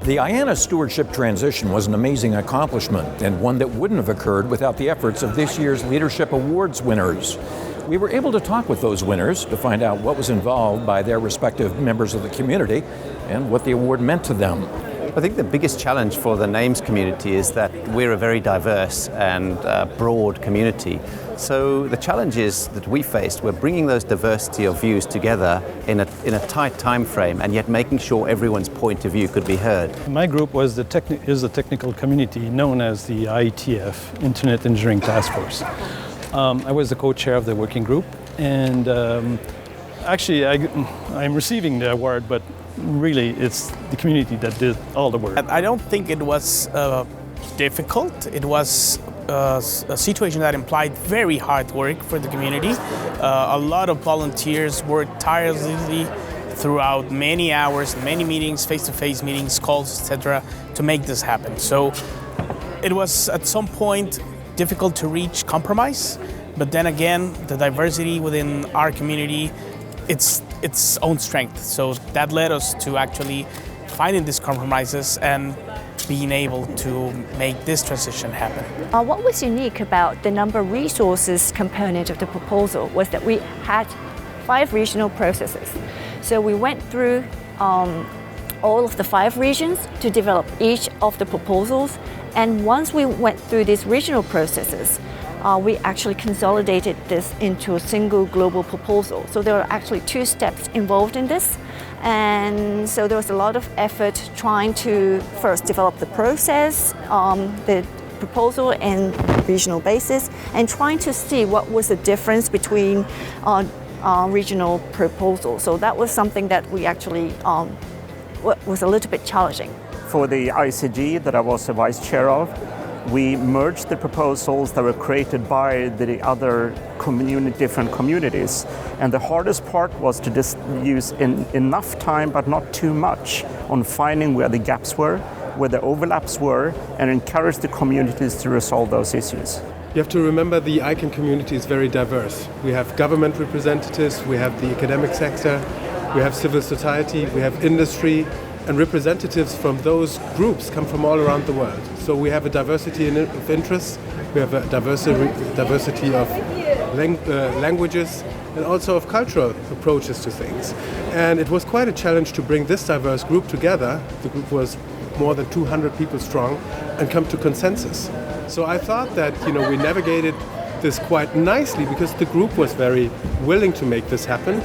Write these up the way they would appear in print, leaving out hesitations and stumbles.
The IANA stewardship transition was an amazing accomplishment, and one that wouldn't have occurred without the efforts of this year's Leadership Awards winners. We were able to talk with those winners to find out what was involved by their respective members of the community and what the award meant to them. I think the biggest challenge for the names community is that we're a very diverse and broad community. So the challenges that we faced were bringing those diversity of views together in a tight time frame, and yet making sure everyone's point of view could be heard. My group is the technical community known as the IETF, Internet Engineering Task Force. I was the co-chair of the working group, and actually I'm receiving the award, but really it's the community that did all the work. I don't think it was difficult. It was a situation that implied very hard work for the community. A lot of volunteers worked tirelessly throughout many hours, many meetings, face-to-face meetings, calls, etc., to make this happen. So it was at some point difficult to reach compromise, but then again, the diversity within our community, its own strength. So that led us to actually finding these compromises and being able to make this transition happen. What was unique about the number of resources component of the proposal was that we had 5 regional processes. So we went through all of the 5 regions to develop each of the proposals, and once we went through these regional processes, we actually consolidated this into a single global proposal. So there are actually 2 steps involved in this. And so there was a lot of effort trying to first develop the process, the proposal and regional basis, and trying to see what was the difference between regional proposals. So that was something that we actually was a little bit challenging. For the ICG that I was the vice chair of, we merged the proposals that were created by the other different communities. And the hardest part was to just use enough time, but not too much, on finding where the gaps were, where the overlaps were, and encourage the communities to resolve those issues. You have to remember the ICANN community is very diverse. We have government representatives, we have the academic sector, we have civil society, we have industry, and representatives from those groups come from all around the world. So we have a diversity of interests, we have a diversity of languages, and also of cultural approaches to things. And it was quite a challenge to bring this diverse group together. The group was more than 200 people strong, and come to consensus. So I thought that we navigated this quite nicely because the group was very willing to make this happen.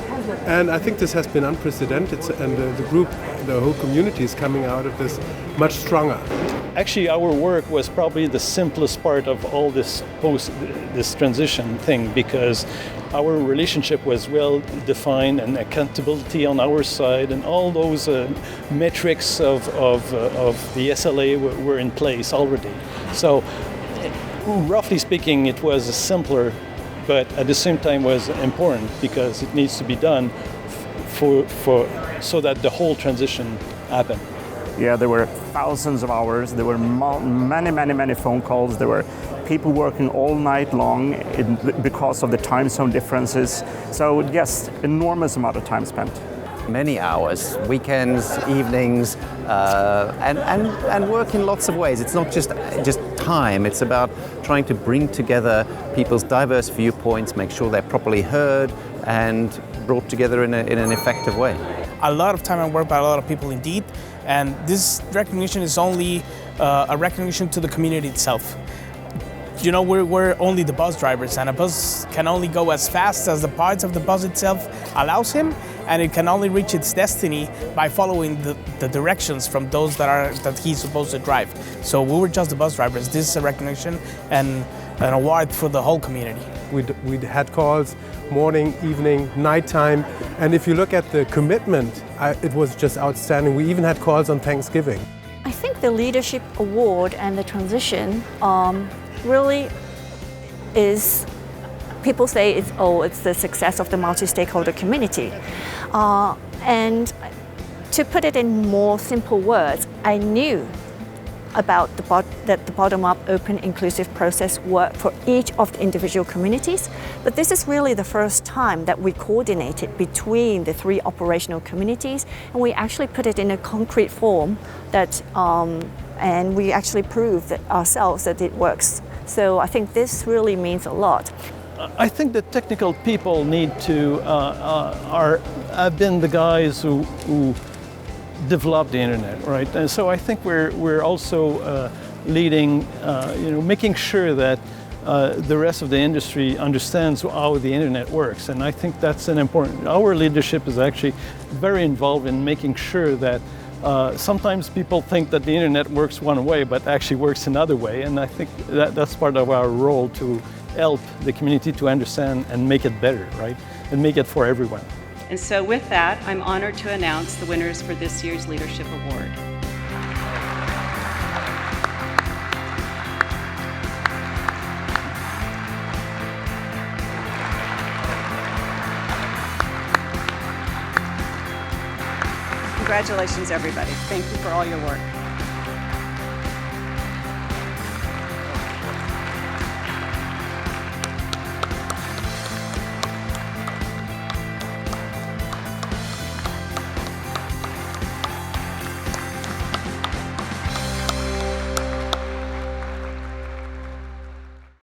And I think this has been unprecedented, and the whole community is coming out of this much stronger. Actually, our work was probably the simplest part of all this transition thing, because our relationship was well defined and accountability on our side, and all those metrics of the SLA were in place already. So, roughly speaking, it was simpler, but at the same time was important because it needs to be done so that the whole transition happened. Yeah, there were thousands of hours. There were many phone calls. There were people working all night long because of the time zone differences. So yes, enormous amount of time spent. Many hours, weekends, evenings, and work in lots of ways. It's not just time, it's about trying to bring together people's diverse viewpoints, make sure they're properly heard and brought together in an effective way. A lot of time and work by a lot of people indeed, and this recognition is only a recognition to the community itself. We're only the bus drivers, and a bus can only go as fast as the parts of the bus itself allows him, and it can only reach its destiny by following the directions from those that he's supposed to drive. So we were just the bus drivers. This is a recognition and an award for the whole community. We had calls morning, evening, nighttime, and if you look at the commitment, it was just outstanding. We even had calls on Thanksgiving. I think the Leadership Award and the transition really is, people say it's the success of the multi-stakeholder community. And to put it in more simple words, I knew about that the bottom-up open inclusive process worked for each of the individual communities, but this is really the first time that we coordinated between the 3 operational communities, and we actually put it in a concrete form that and we actually proved that ourselves that it works. So I think this really means a lot. I think the technical people need to have been the guys who developed the internet, right? And so I think we're also leading, making sure that the rest of the industry understands how the internet works, and I think that's an important. Our leadership is actually very involved in making sure that. Sometimes people think that the internet works one way, but actually works another way, and I think that's part of our role to help the community to understand and make it better, right? And make it for everyone. And so with that, I'm honored to announce the winners for this year's Leadership Award. Congratulations, everybody. Thank you for all your work.